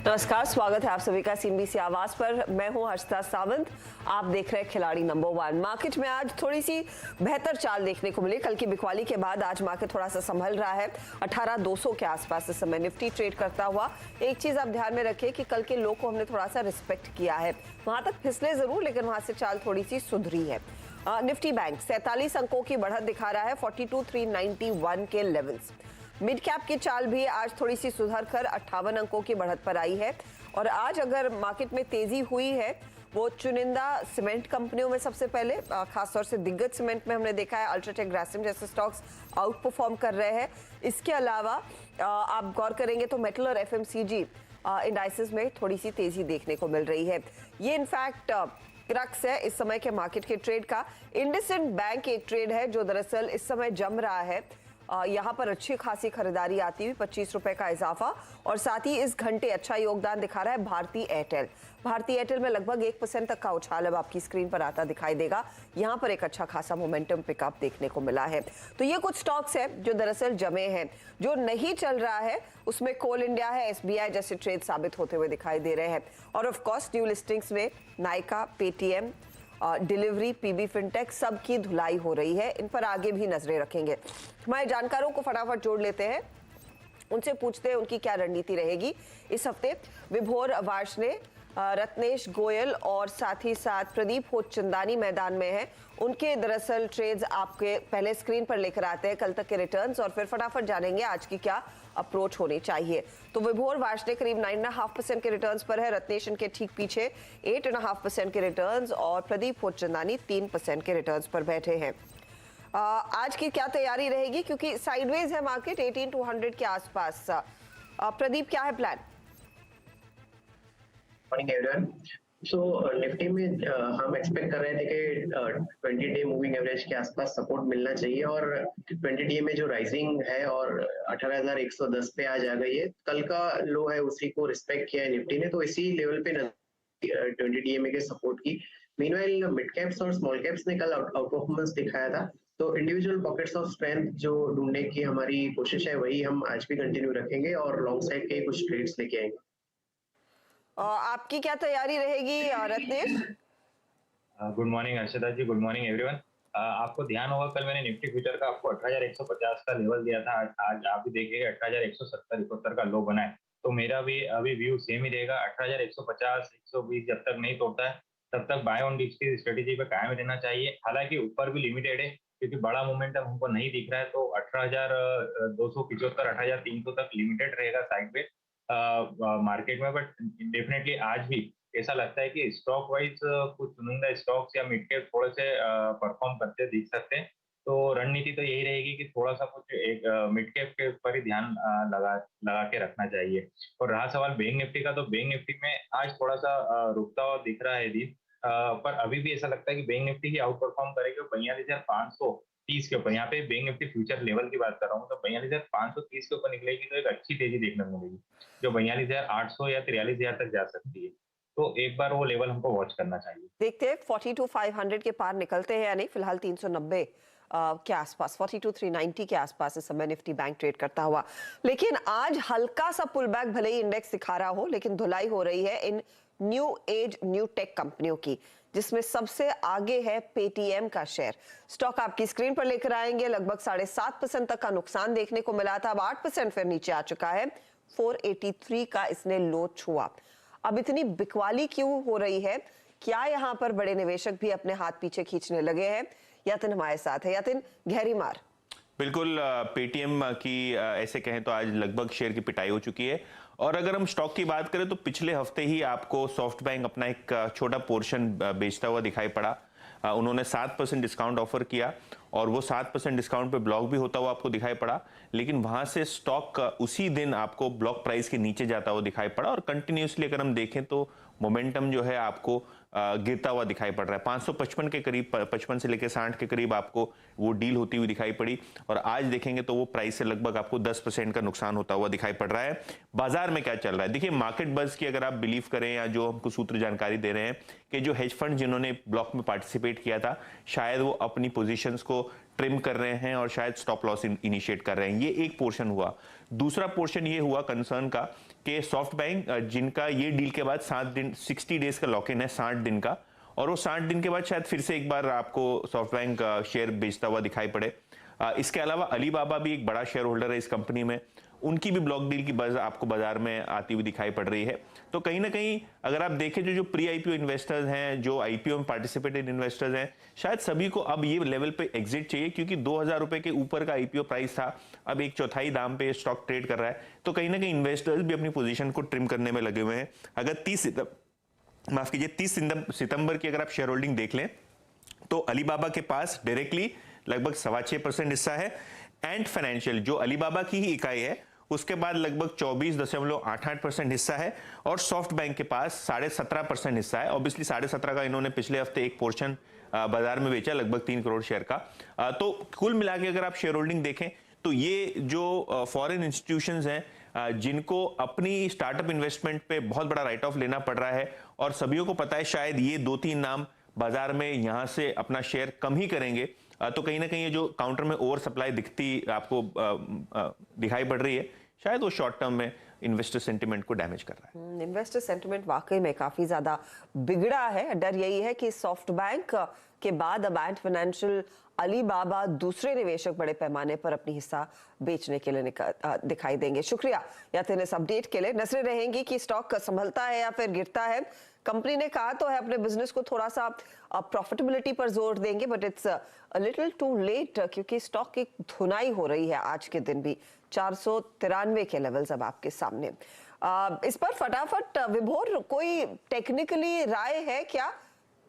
नमस्कार, स्वागत है आप सभी का सीएनबीसी आवाज पर। मैं हूं हर्षिता सावंत। आप देख रहे हैं खिलाड़ी नंबर 1। मार्केट में आज थोड़ी सी बेहतर चाल देखने को मिली। कल की बिकवाली के बाद आज मार्केट थोड़ा सा संभल रहा है। 18,200 के आसपास इस समय निफ्टी ट्रेड करता हुआ। एक चीज आप ध्यान में रखिए कि कल के लो को हमने थोड़ा सा रिस्पेक्ट किया है। वहां तक फिसले जरूर, लेकिन वहां से चाल थोड़ी सी सुधरी है। निफ्टी बैंक 47 अंकों की बढ़त दिखा रहा है 42,391 के लेवल्स। मिड कैप की चाल भी आज थोड़ी सी सुधर कर 58 अंकों की बढ़त पर आई है। और आज अगर मार्केट में तेजी हुई है वो चुनिंदा सीमेंट कंपनियों में सबसे पहले, खासतौर से दिग्गज सीमेंट में हमने देखा है अल्ट्राटेक, ग्रासिम जैसे स्टॉक्स आउट परफॉर्म कर रहे हैं। इसके अलावा आप गौर करेंगे तो मेटल और एफएमसीजी इंडाइसेस में थोड़ी सी तेजी देखने को मिल रही है। ये इनफैक्ट क्रक्स है इस समय के मार्केट के ट्रेड का। इंडसइंड बैंक एक ट्रेड है जो दरअसल इस समय जम रहा है। यहाँ पर अच्छी खासी खरीदारी आती हुई 25 रुपए का इजाफा, और साथ ही इस घंटे अच्छा योगदान दिखा रहा है भारती एयरटेल। भारती एयरटेल में लगभग 1% तक का उछाल अब आपकी स्क्रीन पर आता दिखाई देगा। यहाँ पर एक अच्छा खासा मोमेंटम पिकअप देखने को मिला है। तो ये कुछ स्टॉक्स है जो दरअसल जमे हैं। जो नहीं चल रहा है उसमें कोल इंडिया है, एसबीआई जैसे ट्रेड साबित होते हुए दिखाई दे रहे हैं। और ऑफ कोर्स न्यू लिस्टिंग्स में Nykaa, Paytm, Delhivery, PB fintech सब की धुलाई हो रही है। इन पर आगे भी नजरें रखेंगे। हमारे जानकारों को फटाफट जोड़ लेते हैं, उनसे पूछते हैं उनकी क्या रणनीति रहेगी इस हफ्ते। विभोर वार्ष्णे, रत्नेश गोयल और साथ ही साथ प्रदीप होचंदानी मैदान में है। उनके दरअसल ट्रेड्स आपके पहले स्क्रीन पर लेकर आते हैं, कल तक के रिटर्न्स, और फिर फटाफट जानेंगे आज की क्या अप्रोच होनी चाहिए। तो विभोर वार्ष्णे करीब 9.5% के रिटर्न्स पर है, रत्नेश इनके ठीक पीछे 8.5% के रिटर्न्स, और प्रदीप होचंदानी 3% के रिटर्न्स पर बैठे हैं। आज की क्या तैयारी रहेगी, क्योंकि साइडवेज है मार्केट 18,200 के आसपास। प्रदीप, क्या है plan? Morning everyone. So Nifty में हम एक्सपेक्ट कर रहे थे कि 20 डे मूविंग एवरेज के आसपास सपोर्ट मिलना चाहिए, और 20 डे में जो राइजिंग है और 18,110 पे आज आ गई है। कल का लो है उसी को रिस्पेक्ट किया है निफ्टी ने, तो इसी लेवल पे 20 डीएमए के सपोर्ट की। मीनवाइल मिड कैप्स और स्मॉल कैप्स ने कल आउट परफॉर्मेंस दिखाया था, तो इंडिविजुअल पॉकेट्स ऑफ स्ट्रेंथ जो ढूंढने की हमारी कोशिश है वही हम आज भी कंटिन्यू रखेंगे, और लॉन्ग साइड के कुछ ट्रेड्स लेके आएंगे। आपकी क्या तैयारी रहेगी रत्नेश? गुड मॉर्निंग हर्षिता जी, गुड मॉर्निंग एवरीवन। आपको ध्यान होगा कल मैंने निफ्टी फ्यूचर का आपको 18,150 का लेवल दिया था। आज आप भी देखिएगा 18,170-71 का लो बना है। तो मेरा भी अभी व्यू सेम ही रहेगा। 18,150-120 जब तक नहीं तोड़ता है तब तक बाय ऑन डिप्स की स्ट्रेटेजी पे कायम रहना चाहिए। हालांकि ऊपर भी लिमिटेड है क्योंकि बड़ा मोमेंटम हमको नहीं दिख रहा है, तो 18,275 18,300 तक लिमिटेड रहेगा साइड पे मार्केट में। बट डेफिनेटली आज भी ऐसा लगता है कि स्टॉक वाइज कुछ चुनिंदा स्टॉक्स या मिड कैप थोड़े से परफॉर्म करते दिख सकते हैं। तो रणनीति तो यही रहेगी कि थोड़ा सा कुछ एक मिड कैप के ऊपर ही ध्यान लगा के रखना चाहिए। और रहा सवाल बैंक निफ्टी का, तो बैंक निफ्टी में आज थोड़ा सा रुकता हुआ दिख रहा है दिन, पर अभी भी ऐसा लगता है कि बैंक निफ्टी ही आउट परफॉर्म करेगी 42,530 के ऊपर। यहाँ पे बैंक निफ्टी फ्यूचर लेवल की बात कर रहा हूँ, तो 42,530 के ऊपर निकलेगी तो एक अच्छी तेजी देखने को मिलेगी, जो 42,800 या 43,000 तक जा सकती है। तो एक बार वो लेवल हमको वॉच करना चाहिए। देखते हैं 42,500 के पार निकलते हैं या नहीं। फिलहाल 390 के आसपास, 42,390 के आसपास इस समय निफ्टी बैंक ट्रेड करता हुआ। लेकिन आज हल्का सा पुल बैक भले ही इंडेक्स दिखा रहा हो, लेकिन धुलाई हो रही है इन न्यू एज न्यू टेक कंपनियों की, जिसमें सबसे आगे है पेटीएम का शेयर। स्टॉक आपकी स्क्रीन पर लेकर आएंगे। लगभग 7.5% तक का नुकसान देखने को मिला था, अब 8% फिर नीचे आ चुका है। 483 का इसने लो छुआ। अब इतनी बिकवाली क्यों हो रही है? क्या यहाँ पर बड़े निवेशक भी अपने हाथ पीछे खींचने लगे हैं? यतिन हमारे साथ है। यतिन, गहरी मार। बिल्कुल, पेटीएम की ऐसे कहें तो आज लगभग शेयर की पिटाई हो चुकी है। और अगर हम स्टॉक की बात करें तो पिछले हफ्ते ही आपको सॉफ्ट बैंक अपना एक छोटा पोर्शन बेचता हुआ दिखाई पड़ा। उन्होंने 7% डिस्काउंट ऑफर किया और वो 7% डिस्काउंट पे ब्लॉक भी होता हुआ आपको दिखाई पड़ा, लेकिन वहां से स्टॉक उसी दिन आपको ब्लॉक प्राइस के नीचे जाता हुआ दिखाई पड़ा। और कंटिन्यूसली अगर हम देखें तो मोमेंटम जो है आपको गिरता हुआ दिखाई पड़ रहा है। 555 के करीब, 55 से लेकर 60 के करीब आपको वो डील होती हुई दिखाई पड़ी, और आज देखेंगे तो वो प्राइस से लगभग आपको 10% का नुकसान होता हुआ दिखाई पड़ रहा है। बाजार में क्या चल रहा है देखिए, मार्केट बज की अगर आप बिलीव करें या जो हमको सूत्र जानकारी दे रहे हैं कि कि जो हेज फंड जिन्होंने ब्लॉक में पार्टिसिपेट किया था शायद वो अपनी पोजीशंस को ट्रिम कर रहे हैं और शायद स्टॉप लॉस इनिशिएट कर रहे हैं। ये एक पोर्शन हुआ। दूसरा पोर्शन ये हुआ कंसर्न का कि सॉफ्ट बैंक जिनका ये डील के बाद 7 दिन 60 डेज का लॉक इन है, 60 दिन का, और वो 60 दिन के बाद शायद फिर से एक बार आपको सॉफ्ट बैंक शेयर बेचता हुआ दिखाई पड़े। इसके अलावा अलीबाबा भी एक बड़ा शेयर होल्डर है इस कंपनी में, उनकी भी ब्लॉक डील की बज़ आपको बाजार में आती हुई दिखाई पड़ रही है। तो कहीं ना कहीं अगर आप देखें जो प्री आईपीओ इन्वेस्टर्स हैं, जो आईपीओ में पार्टिसिपेटेड इन्वेस्टर्स हैं, शायद सभी को अब ये लेवल पे एग्जिट चाहिए, क्योंकि 2000 रुपए के ऊपर का आईपीओ प्राइस था, अब 1/4 दाम पे स्टॉक ट्रेड कर रहा है। तो कहीं ना कहीं इन्वेस्टर्स भी अपनी पोजीशन को ट्रिम करने में लगे हुए हैं। अगर 30 सितंबर की अगर आप शेयर होल्डिंग देख लें तो अलीबाबा के पास डायरेक्टली लगभग 6.25% हिस्सा है। एंड फाइनेंशियल जो अलीबाबा की ही इकाई है उसके बाद लगभग 24.88% हिस्सा है, और सॉफ्ट बैंक के पास 17.5% हिस्सा है। ऑब्वियसली 17.5 का इन्होंने पिछले हफ्ते एक पोर्शन बाजार में बेचा लगभग 3 करोड़ शेयर का। तो कुल मिला के अगर आप शेयर होल्डिंग देखें तो ये जो फॉरेन इंस्टीट्यूशंस हैं जिनको अपनी स्टार्टअप इन्वेस्टमेंट पे बहुत बड़ा राइट ऑफ लेना पड़ रहा है, और सभी को पता है शायद ये 2-3 नाम बाजार में यहां से अपना शेयर कम ही करेंगे, तो कहीं ना कहीं ये जो काउंटर में ओवर सप्लाई दिखती आपको दिखाई पड़ रही है, शायद वो शॉर्ट टर्म में इन्वेस्टर सेंटिमेंट को डैमेज कर रहा है। इन्वेस्टर सेंटिमेंट वाकई में काफी ज्यादा बिगड़ा है। डर यही है कि सॉफ्ट बैंक के बाद अब एंट फाइनेंशियल, अलीबाबा, दूसरे निवेशक बड़े पैमाने पर अपनी हिस्सा बेचने के लिए दिखाई देंगे। शुक्रिया यातिन इस अपडेट के लिए। नजरें रहेंगी कि स्टॉक संभलता है या फिर गिरता है। कंपनी ने कहा तो है अपने बिजनेस को थोड़ा सा प्रॉफिटेबिलिटी पर जोर देंगे, but it's a little too late, क्योंकि स्टॉक की धुनाई हो रही है आज के दिन भी। 493 के लेवल्स अब आपके सामने। इस पर फटाफट विभोर कोई टेक्निकली राय है क्या?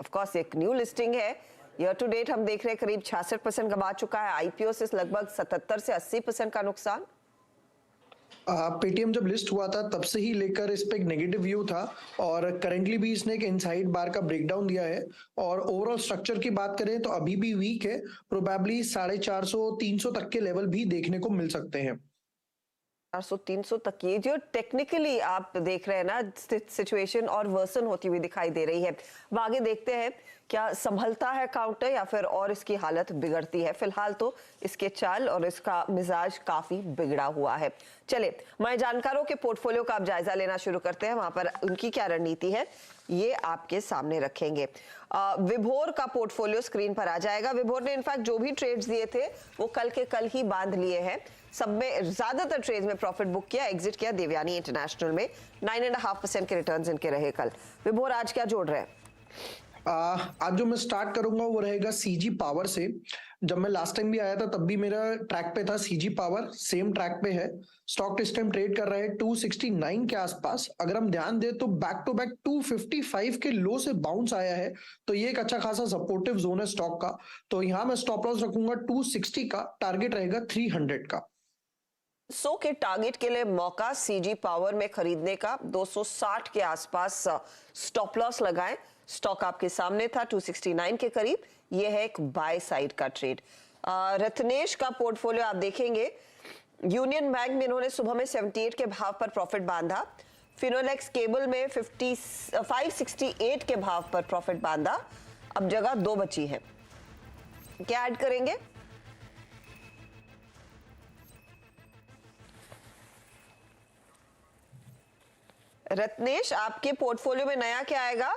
ऑफ कोर्स एक न्यू लिस्टिंग है, ईयर टू डेट हम देख रहे हैं करीब 66% गंवा चुका है, आईपीओ से लगभग 77 से 80% का नुकसान। पेटीएम जब लिस्ट हुआ था तब से ही लेकर इस पे एक नेगेटिव व्यू था, और करेंटली भी इसने एक इनसाइड बार का ब्रेकडाउन दिया है। और ओवरऑल स्ट्रक्चर की बात करें तो अभी भी वीक है, प्रोबेबली 450-300 तक के लेवल भी देखने को मिल सकते हैं। 400-300 तक की जो टेक्निकली आप देख रहे हैं ना सिचुएशन और वर्सन होती हुई दिखाई दे रही है। अब आगे देखते हैं क्या संभलता है काउंटर या फिर और इसकी हालत बिगड़ती है। फिलहाल तो इसके चाल और इसका मिजाज काफी बिगड़ा हुआ है। चले हमारे जानकारों के पोर्टफोलियो का आप जायजा लेना शुरू करते हैं, वहां पर उनकी क्या रणनीति है ये आपके सामने रखेंगे। विभोर का पोर्टफोलियो स्क्रीन पर आ जाएगा। विभोर ने इनफैक्ट जो भी ट्रेड्स दिए थे वो कल के कल ही बांध लिए हैं। सब में ज्यादातर ट्रेड्स में प्रॉफिट बुक किया, एग्जिट किया देवयानी इंटरनेशनल में। 9.5% के रिटर्न्स इनके रहे कल। विभोर आज क्या जोड़ रहे हैं? आज जो मैं स्टार्ट करूंगा वो रहेगा सीजी पावर से। जब मैं लास्ट टाइम भी आया था तब भी मेरा ट्रैक पे था सीजी पावर, सेम ट्रैक पे है। स्टॉक इस टाइम ट्रेड कर रहा है 269 के आसपास। अगर हम ध्यान दें तो बैक टू बैक 255 के लो से बाउंस आया है, तो ये एक अच्छा खासा सपोर्टिव जोन है स्टॉक का। तो यहाँ मैं स्टॉप लॉस रखूंगा 260 का, टारगेट रहेगा 300 का। 100 के टारगेट के लिए मौका सीजी पावर में खरीदने का। 260 के आसपास स्टॉप लॉस लगाएं। स्टॉक आपके सामने था 269 के करीब। यह है एक बाय साइड का ट्रेड। रत्नेश का पोर्टफोलियो आप देखेंगे, यूनियन बैंक में इन्होंने सुबह में 78 के भाव पर प्रॉफिट बांधा। फिनोलेक्स केबल में 568 के भाव पर प्रॉफिट बांधा। अब जगह 2 बची है, क्या ऐड करेंगे? रत्नेश आपके पोर्टफोलियो में नया क्या आएगा?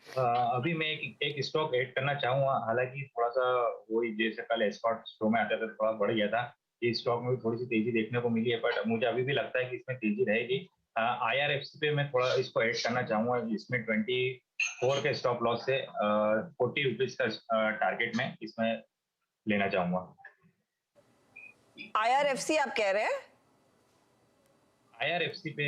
अभी मैं एक स्टॉक ऐड करना चाहूंगा। हालांकि थोड़ा सा वही जैसे कल एस्कॉर्ट शो में आता था थोड़ा बढ़ गया था, इस स्टॉक में भी थोड़ी सी तेजी देखने को मिली है, बट मुझे अभी भी लगता है कि इसमें तेजी रहेगी। IRFC पे मैं थोड़ा इसको ऐड करना चाहूंगा। इसमें 24 के स्टॉप लॉस से 40 रुपीज का टारगेट में इसमें लेना चाहूंगा। IRFC आप कह रहे हैं? IRFC पे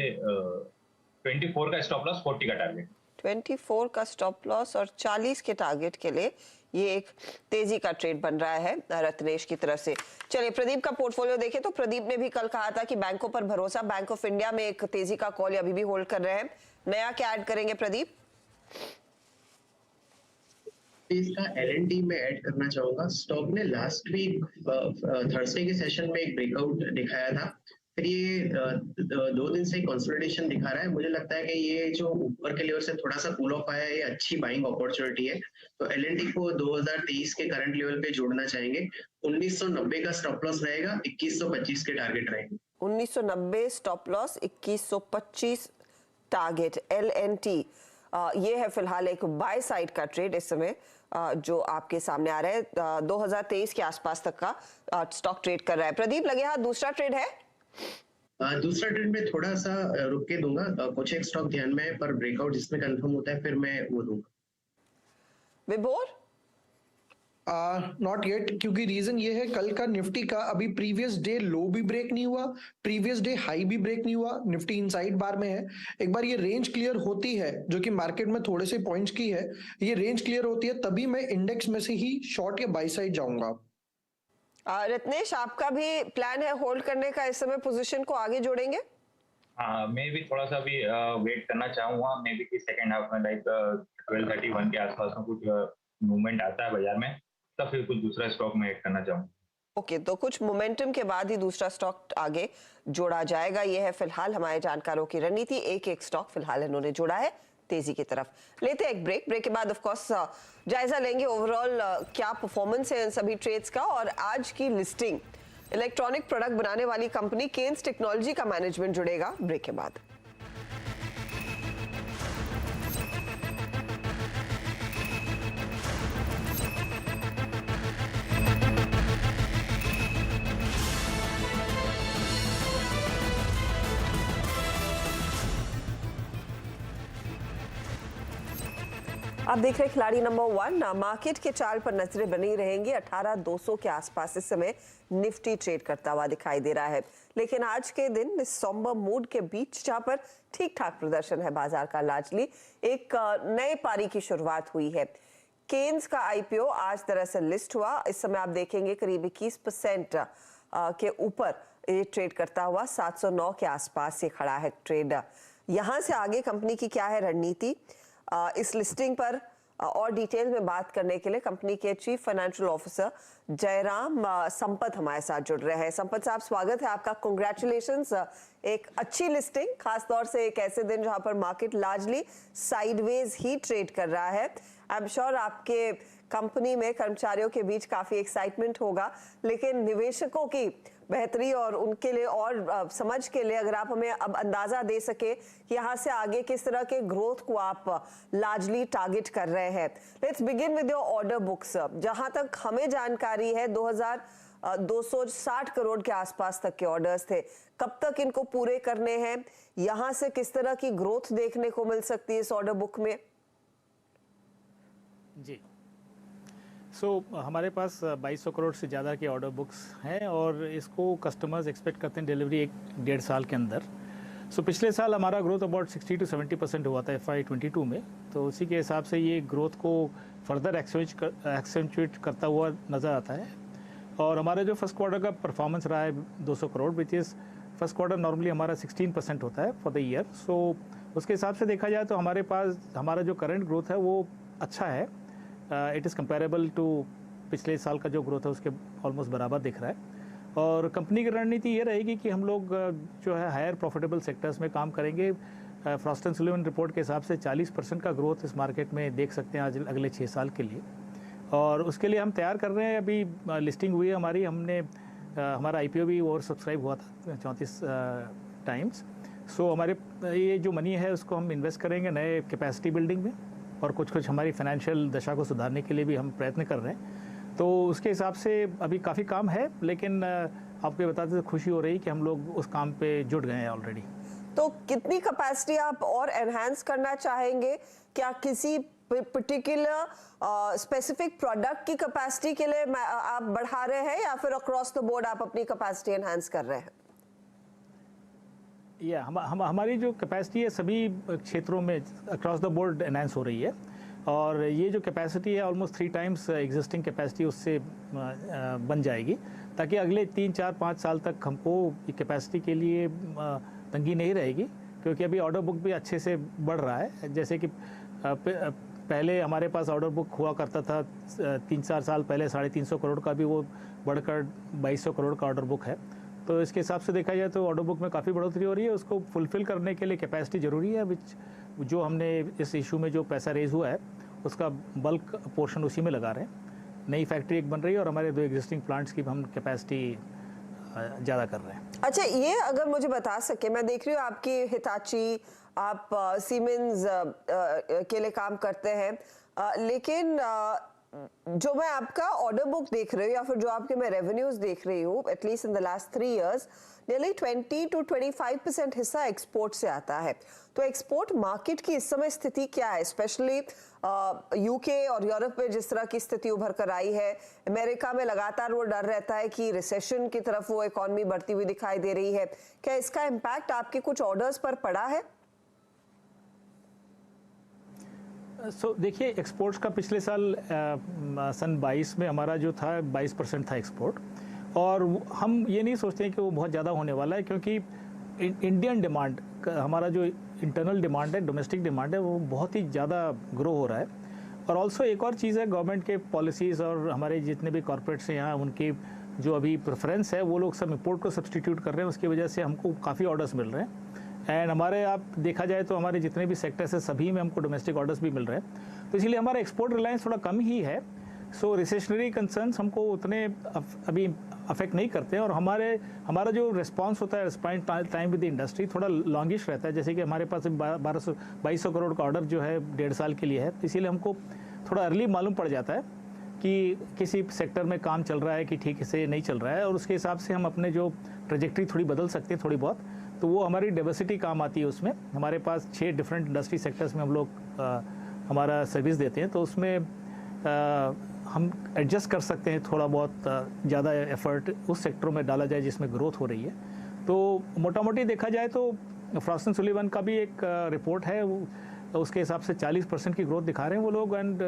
24 का स्टॉप लॉस, 40 का टारगेट। 24 का स्टॉप लॉस और 40 के टारगेट के लिए ये एक तेजी का ट्रेड बन रहा है रत्नेश की तरफ से। चलिए प्रदीप का पोर्टफोलियो देखें तो प्रदीप ने भी कल कहा था कि बैंकों पर भरोसा, बैंक ऑफ इंडिया में एक तेजी का कॉल अभी भी होल्ड कर रहे हैं। नया क्या ऐड करेंगे प्रदीप? इसका L&T में ऐड करना चाहूंगा। स्टॉक ने लास्ट वीक थर्सडे के सेशन में एक ब्रेकआउट दिखाया था, फिर ये 2 दिन से कंसोलिडेशन दिखा रहा है। मुझे लगता है कि ये जो ऊपर के लेवल से थोड़ा सा कूल ऑफ आया है, ये अच्छी बाइंग अपॉर्चुनिटी है। तो एल&टी को 2023 के करंट लेवल पे जोड़ना चाहेंगे। 1990 का स्टॉप लॉस रहेगा, 2125 के टारगेट रहेंगे। 1990 स्टॉप लॉस, 2125 टारगेट एल&टी। ये है फिलहाल एक बाय साइड का ट्रेड इस समय जो आपके सामने आ रहा है। 2023 के आसपास तक का स्टॉक ट्रेड कर रहा है। प्रदीप लगे हाथ दूसरा ट्रेड है? दूसरा ट्रेड में थोड़ा सा रुक के दूंगा। कुछ एक स्टॉक ध्यान में है, पर ब्रेकआउट जिसमें कंफर्म होता है फिर मैं वो दूंगा। विभोर? नॉट येट, क्योंकि रीजन ये है कल का निफ्टी का अभी प्रीवियस डे लो भी ब्रेक नहीं हुआ, प्रीवियस डे हाई भी ब्रेक नहीं हुआ, निफ्टी इनसाइड बार में है। एक बार ये रेंज क्लियर होती है, जो कि मार्केट में थोड़े से पॉइंट्स की है, ये रेंज क्लियर होती है तभी मैं इंडेक्स में से ही शॉर्ट या बाई साइड जाऊंगा। रत्नेश, आपका भी प्लान है होल्ड करने का इस समय, पोजीशन को आगे जोड़ेंगे? हाँ, मैं भी थोड़ा सा भी वेट करना चाहूंगा। मे बी कि सेकंड हाफ में लाइक 12:31 के आसपास में कुछ मूवमेंट आता है बाजार में, तब फिर कुछ दूसरा स्टॉक में ऐड करना चाहूंगा। ओके, तो कुछ मोमेंटम के बाद ही दूसरा स्टॉक आगे जोड़ा जाएगा। यह है फिलहाल हमारे जानकारों की रणनीति। एक स्टॉक फिलहाल इन्होंने जोड़ा है तेजी की तरफ। लेते हैं एक ब्रेक के बाद ऑफ कोर्स जायजा लेंगे ओवरऑल क्या परफॉर्मेंस है इन सभी ट्रेड्स का। और आज की लिस्टिंग, इलेक्ट्रॉनिक प्रोडक्ट बनाने वाली कंपनी केन्स टेक्नोलॉजी का मैनेजमेंट जुड़ेगा ब्रेक के बाद। आप देख रहे हैं खिलाड़ी नंबर 1। मार्केट के चाल पर नजरें बनी रहेंगी। 18,200 के आसपास इस समय निफ्टी ट्रेड करता हुआ दिखाई दे रहा है। लेकिन आज के दिन इस सॉम्बर मूड के बीच जहां पर ठीक ठाक प्रदर्शन है बाजार का, लार्जली एक नए पारी की शुरुआत हुई है। केन्स का आईपीओ आज दरअसल लिस्ट हुआ। इस समय आप देखेंगे करीब 21% के ऊपर ये ट्रेड करता हुआ 709 के आसपास ये खड़ा है ट्रेड। यहां से आगे कंपनी की क्या है रणनीति, इस लिस्टिंग पर और डिटेल में बात करने के लिए कंपनी के chief financial officer Jayaram Sampath हमारे साथ जुड़ रहे हैं। संपत साहब, स्वागत है आपका। कांग्रेचुलेशंस, एक अच्छी लिस्टिंग, खासतौर से एक ऐसे दिन जहां पर मार्केट लार्जली साइडवेज ही ट्रेड कर रहा है। आई एम श्योर आपके कंपनी में कर्मचारियों के बीच काफी एक्साइटमेंट होगा, लेकिन निवेशकों की बेहतरी और उनके लिए और समझ के लिए अगर आप हमें अब अंदाजा दे सके कि यहाँ से आगे किस तरह के ग्रोथ को आप लार्जली टारगेट कर रहे हैं। Let's begin with your order books. जहां तक हमें जानकारी है 2,260 करोड़ के आसपास तक के ऑर्डर्स थे। कब तक इनको पूरे करने हैं, यहाँ से किस तरह की ग्रोथ देखने को मिल सकती है इस ऑर्डर बुक में? जी, हमारे पास 2200 करोड़ से ज़्यादा के ऑर्डर बुक्स हैं और इसको कस्टमर्स एक्सपेक्ट करते हैं डिलीवरी 1-1.5 साल के अंदर। पिछले साल हमारा ग्रोथ अबाउट 60 to 70% हुआ था FY22 में, तो उसी के हिसाब से ये ग्रोथ को फर्दर एक्सेंचुएट करता हुआ नज़र आता है। और हमारा जो फर्स्ट क्वार्टर का परफॉर्मेंस रहा है 200 crore, which is first quarter normally हमारा 16% होता है फॉर द ईयर। उसके हिसाब से देखा जाए तो हमारे पास हमारा जो करंट ग्रोथ है वो अच्छा है। इट इज़ कंपेरेबल टू पिछले साल का जो ग्रोथ है उसके ऑलमोस्ट बराबर दिख रहा है। और कंपनी की रणनीति ये रहेगी कि हम लोग जो है हायर प्रॉफिटेबल सेक्टर्स में काम करेंगे। फ्रॉस्ट एंड सुलिवन रिपोर्ट के हिसाब से 40% का ग्रोथ इस मार्केट में देख सकते हैं आज अगले 6 साल के लिए, और उसके लिए हम तैयार कर रहे हैं। अभी लिस्टिंग हुई है हमारी, हमने हमारा IPO भी ओवर सब्सक्राइब हुआ था 34 टाइम्स। हमारे ये जो मनी है उसको हम इन्वेस्ट करेंगे नए कैपेसिटी बिल्डिंग में, और कुछ हमारी फाइनेंशियल दशा को सुधारने के लिए भी हम प्रयत्न कर रहे हैं। तो उसके हिसाब से अभी काफ़ी काम है, लेकिन आपको बताते खुशी हो रही कि हम लोग उस काम पे जुट गए हैं ऑलरेडी। तो कितनी कैपेसिटी आप और एनहांस करना चाहेंगे? क्या किसी पर्टिकुलर स्पेसिफिक प्रोडक्ट की कैपेसिटी के लिए आप बढ़ा रहे हैं, या फिर अक्रॉस द बोर्ड आप अपनी कैपेसिटी एनहांस कर रहे हैं? हमारी जो कैपेसिटी है सभी क्षेत्रों में अक्रॉस द बोर्ड एनहांस हो रही है, और ये जो कैपेसिटी है ऑलमोस्ट 3 टाइम्स एग्जिस्टिंग कैपेसिटी उससे बन जाएगी, ताकि अगले 3, 4, 5 साल तक हमको कैपेसिटी के लिए तंगी नहीं रहेगी। क्योंकि अभी ऑर्डर बुक भी अच्छे से बढ़ रहा है। जैसे कि पहले हमारे पास ऑर्डर बुक हुआ करता था 3-4 साल पहले 350 करोड़ का, भी वो बढ़कर 2200 करोड़ का ऑर्डर बुक है। तो इसके हिसाब से देखा जाए तो ऑर्डर बुक में काफ़ी बढ़ोतरी हो रही है। उसको फुलफिल करने के लिए कैपेसिटी ज़रूरी है, विच जो हमने इस इशू में जो पैसा रेज हुआ है उसका बल्क पोर्शन उसी में लगा रहे हैं। नई फैक्ट्री एक बन रही है और हमारे 2 एग्जिस्टिंग प्लांट्स की हम कैपेसिटी ज़्यादा कर रहे हैं। अच्छा, ये अगर मुझे बता सके, मैं देख रही हूँ आपकी हिताची, आप सीमेंस के लिए काम करते हैं, लेकिन जो मैं आपका ऑर्डर बुक देख रही हूँ या फिर जो आपके मैं रेवेन्यूज देख रही हूँ, at least in the last 3 years, nearly 20 to 25% हिस्सा एक्सपोर्ट से आता है। तो एक्सपोर्ट मार्केट की इस समय स्थिति क्या है, स्पेशली यूके और यूरोप में जिस तरह की स्थिति उभर कर आई है? अमेरिका में लगातार वो डर रहता है कि रिसेशन की तरफ वो इकॉनमी बढ़ती हुई दिखाई दे रही है। क्या इसका इम्पैक्ट आपके कुछ ऑर्डर्स पर पड़ा है? देखिए, एक्सपोर्ट्स का पिछले साल सन 22 में हमारा जो था 22% था एक्सपोर्ट, और हम ये नहीं सोचते हैं कि वो बहुत ज़्यादा होने वाला है, क्योंकि इंडियन डिमांड, हमारा जो इंटरनल डिमांड है, डोमेस्टिक डिमांड है, वो बहुत ही ज़्यादा ग्रो हो रहा है। और ऑल्सो एक और चीज़ है, गवर्नमेंट के पॉलिसीज़ और हमारे जितने भी कॉर्पोरेट्स हैं यहाँ, उनकी जो अभी प्रेफरेंस है, वो लोग सब इंपोर्ट को सब्सटीट्यूट कर रहे हैं। उसकी वजह से हमको काफ़ी ऑर्डर्स मिल रहे हैं। एंड हमारे, आप देखा जाए तो हमारे जितने भी सेक्टर्स हैं सभी में हमको डोमेस्टिक ऑर्डर्स भी मिल रहे हैं, तो इसलिए हमारा एक्सपोर्ट रिलायंस थोड़ा कम ही है। सो रिसेशनरी कंसर्न्स हमको उतने अभी अफेक्ट नहीं करते हैं। और हमारा जो रिस्पांस होता है, response time with the industry थोड़ा लॉन्गिश रहता है। जैसे कि हमारे पास 2200 करोड़ का ऑर्डर जो है 1.5 साल के लिए है, तो इसीलिए हमको थोड़ा अर्ली मालूम पड़ जाता है कि किसी सेक्टर में काम चल रहा है कि ठीक से नहीं चल रहा है, और उसके हिसाब से हम अपने जो ट्रेजेक्ट्री थोड़ी बदल सकते हैं थोड़ी बहुत। तो वो हमारी डाइवर्सिटी काम आती है उसमें। हमारे पास 6 डिफरेंट इंडस्ट्री सेक्टर्स में हम लोग हमारा सर्विस देते हैं, तो उसमें हम एडजस्ट कर सकते हैं थोड़ा बहुत, ज़्यादा एफर्ट उस सेक्टरों में डाला जाए जिसमें ग्रोथ हो रही है। तो मोटा मोटी देखा जाए तो फ्रॉस्ट एंड सुलिवन का भी एक रिपोर्ट है, उसके हिसाब से 40% की ग्रोथ दिखा रहे हैं वो लोग, एंड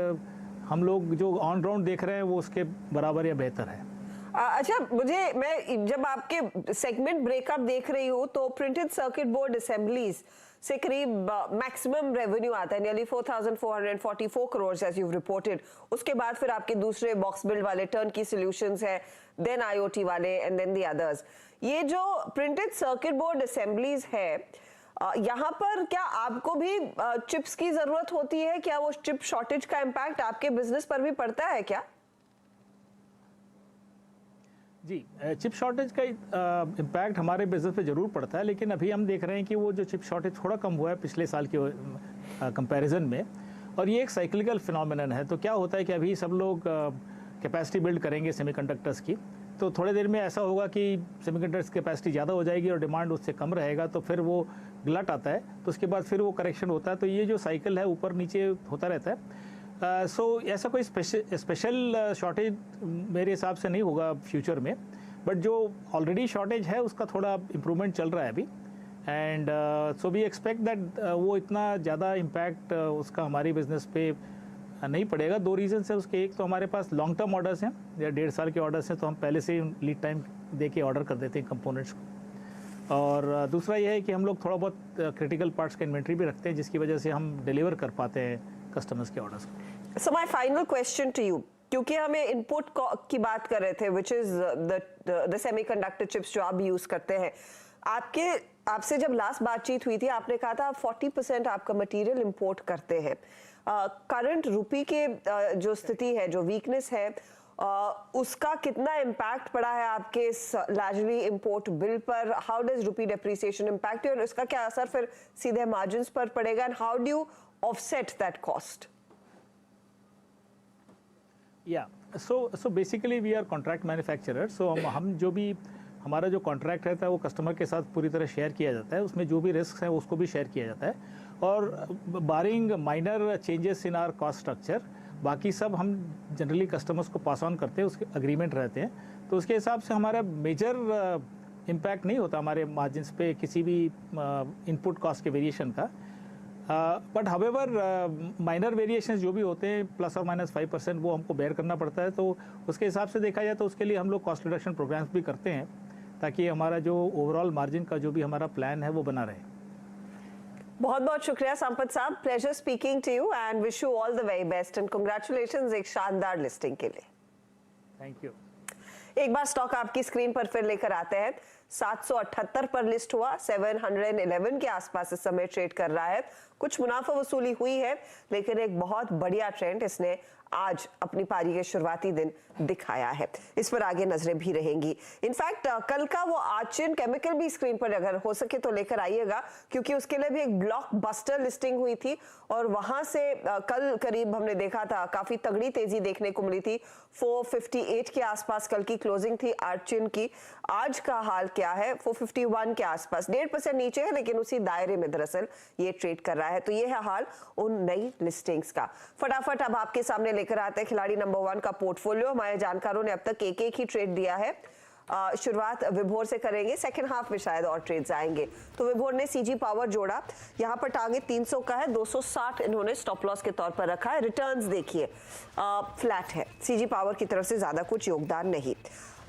हम लोग जो ऑन ग्राउंड देख रहे हैं वो उसके बराबर या बेहतर है। अच्छा, मैं जब आपके सेगमेंट ब्रेकअप देख रही हूँ तो प्रिंटेड सर्किट बोर्ड असेंबलीज से करीब मैक्सिमम रेवेन्यू आता है, nearly 4,444 crore as you reported. उसके बाद फिर आपके दूसरे बॉक्स बिल्ड वाले टर्न की सॉल्यूशंस है, देन आईओटी वाले, एंड देन द अदर्स। ये जो प्रिंटेड सर्किट बोर्ड असेंबलीज है, यहाँ पर क्या आपको भी चिप्स की जरूरत होती है? क्या वो चिप शॉर्टेज का इम्पैक्ट आपके बिजनेस पर भी पड़ता है क्या? जी, चिप शॉर्टेज का इम्पैक्ट हमारे बिजनेस पे ज़रूर पड़ता है, लेकिन अभी हम देख रहे हैं कि वो जो चिप शॉर्टेज थोड़ा कम हुआ है पिछले साल के कंपैरिजन में, और ये एक साइक्लिकल फिनोमिनन है। तो क्या होता है कि अभी सब लोग कैपेसिटी बिल्ड करेंगे सेमीकंडक्टर्स की, तो थोड़ी देर में ऐसा होगा कि सेमीकंडक्टर्स की कैपेसिटी ज़्यादा हो जाएगी और डिमांड उससे कम रहेगा, तो फिर वो गलट आता है, तो उसके बाद फिर वो करेक्शन होता है। तो ये जो साइकिल है ऊपर नीचे होता रहता है। सो ऐसा कोई स्पेशल शॉर्टेज मेरे हिसाब से नहीं होगा फ्यूचर में, बट जो ऑलरेडी शॉर्टेज है उसका थोड़ा इम्प्रूवमेंट चल रहा है अभी, and so we expect that वो इतना ज़्यादा इम्पैक्ट उसका हमारी बिजनेस पे नहीं पड़ेगा। 2 रीजन है उसके। एक तो हमारे पास लॉन्ग टर्म ऑर्डर्स हैं या 1.5 साल के ऑर्डर्स हैं, तो हम पहले से ही लीड टाइम दे के ऑर्डर कर देते हैं कंपोनेंट्स को, और दूसरा यह है कि हम लोग थोड़ा बहुत क्रिटिकल पार्ट्स का इन्वेंट्री भी रखते हैं, जिसकी वजह से हम डिलीवर कर पाते हैं कस्टमर्स के ऑर्डर्स को। So my final question to you, क्योंकि हमें इनपुट की बात कर रहे थे, which is the semiconductor chips जो आप यूज करते हैं, आपसे जब लास्ट बातचीत हुई थी आपने कहा था आप 40% आपका मटेरियल इंपोर्ट करते हैं। करंट रुपी के जो स्थिति है, जो वीकनेस है, उसका कितना इम्पैक्ट पड़ा है आपके लार्जली इंपोर्ट बिल पर? How does rupee depreciation impact और इसका क्या असर फिर सीधे मार्जिन्स पर पड़ेगा, and how do you offset that cost? या so basically we are contract manufacturer. सो हम जो भी हमारा जो कॉन्ट्रैक्ट रहता है वो कस्टमर के साथ पूरी तरह शेयर किया जाता है, उसमें जो भी रिस्क है उसको भी शेयर किया जाता है, और barring minor changes in our cost structure, बाकी सब हम जनरली कस्टमर्स को पास ऑन करते हैं, उसके अग्रीमेंट रहते हैं, तो उसके हिसाब से हमारा मेजर इम्पैक्ट नहीं होता हमारे मार्जिन्स पे किसी भी इनपुट कॉस्ट के वेरिएशन का। बट हावेवर माइनर वेरिएशंस जो भी होते हैं ±5% वो हमको बेयर करना पड़ता है, तो उसके हिसाब से देखा जाए तो उसके लिए हम लोग कॉस्ट रिडक्शन प्रोग्राम्स भी करते हैं, ताकि हमारा जो ओवरऑल मार्जिन का जो भी हमारा प्लान है वो बना रहे। बहुत बहुत शुक्रिया संपत साहब, pleasure speaking to you and wish you all the very best and congratulations एक शानदार लिस्टिंग के लिए। Thank you. एक बार स्टॉक आपकी स्क्रीन पर फिर लेकर आते हैं। 778 पर लिस्ट हुआ, 711 के आसपास इस समय ट्रेड कर रहा है। कुछ मुनाफा वसूली हुई है, लेकिन एक बहुत बढ़िया ट्रेंड इसने आज अपनी पारी के शुरुआती दिन दिखाया है। इस पर आगे नजरें भी रहेंगी। इनफैक्ट कल का वो आर्चिन केमिकल भी स्क्रीन पर अगर हो सके तो लेकर आइएगा, क्योंकि उसके लिए भी एक ब्लॉकबस्टर लिस्टिंग हुई थी और वहां से कल करीब हमने देखा था काफी तगड़ी तेजी देखने को मिली थी। 458 के आसपास कल की क्लोजिंग थी आर्चिन की। आज का हाल क्या है? 451 के आसपास, 1.5% नीचे है, लेकिन उसी दायरे में दरअसल ये ट्रेड कर रहा है। तो ये है हाल उन नई लिस्टिंग्स का। फटाफट अब आपके सामने लेकर आते हैं खिलाड़ी नंबर 1 का पोर्टफोलियो। हमारे जानकारों ने अब तक एक ही ट्रेड दिया है। शुरुआत विभोर से करेंगे, सेकंड हाफ में शायद और ट्रेड्स आएंगे। तो विभोर ने सीजी पावर जोड़ा, यहाँ पर टारगेट 300 का है, 260 इन्होंने स्टॉप लॉस के तौर पर रखा है। रिटर्न्स देखिए फ्लैट है, सीजी पावर की तरफ से ज्यादा कुछ योगदान नहीं।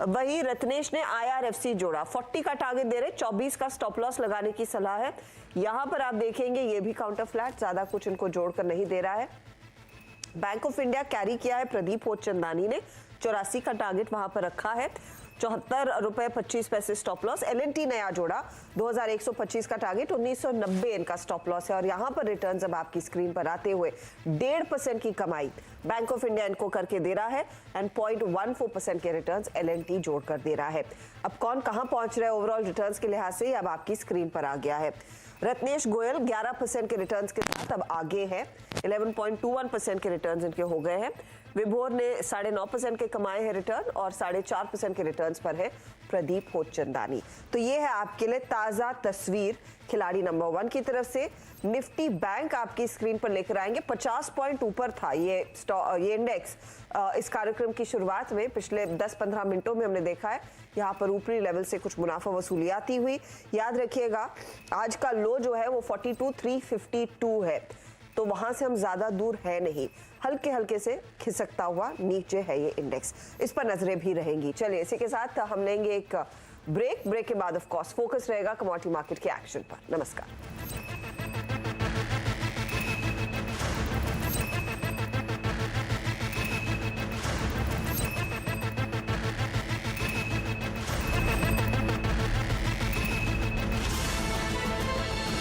वही रत्नेश ने IRFC जोड़ा, 40 का टारगेट दे रहे, 24 का स्टॉप लॉस लगाने की सलाह है। यहाँ पर आप देखेंगे ये भी काउंटर फ्लैट, ज्यादा कुछ इनको जोड़कर नहीं दे रहा है। बैंक ऑफ इंडिया कैरी किया है प्रदीप होचंदानी ने, 84 का टारगेट वहां पर रखा है, 74 रुपए 25 पैसे स्टॉप लॉस। L&T नया जोड़ा, 2125 का टारगेट, 1990 इनका स्टॉप लॉस है। और यहां पर रिटर्न्स अब आपकी स्क्रीन पर आते हुए 1.5% की कमाई बैंक ऑफ इंडिया इनको करके दे रहा है एंड 0.14% के रिटर्न्स L&T जोड़कर दे रहा है। अब कौन कहां पहुंच रहा है ओवरऑल रिटर्न्स के लिहाज से, अब आपकी स्क्रीन पर आ गया है। रत्नेश गोयल 11% के रिटर्न्स के साथ अब आगे है, 11.21% के रिटर्न्स इनके हो गए हैं। विभोर ने 9.5% के कमाए हैं रिटर्न और 4.5% के रिटर्न्स पर है प्रदीप होचंदानी। तो ये है आपके लिए ताजा तस्वीर खिलाड़ी नंबर 1 की तरफ से। निफ्टी बैंक आपकी स्क्रीन पर लेकर आएंगे, 50 पॉइंट ऊपर था ये इंडेक्स। इस कार्यक्रम की शुरुआत में पिछले 10-15 मिनटों में हमने देखा है यहाँ पर ऊपरी लेवल से कुछ मुनाफा वसूली आती हुई। याद रखिएगा आज का लो जो है वो 42,352 है, तो वहां से हम ज्यादा दूर है नहीं, हल्के हल्के से खिसकता हुआ नीचे है ये इंडेक्स। इस पर नजरें भी रहेंगी। चलिए इसी के साथ हम लेंगे एक ब्रेक के बाद ऑफ कोर्स फोकस रहेगा कमोडिटी मार्केट के एक्शन पर। नमस्कार।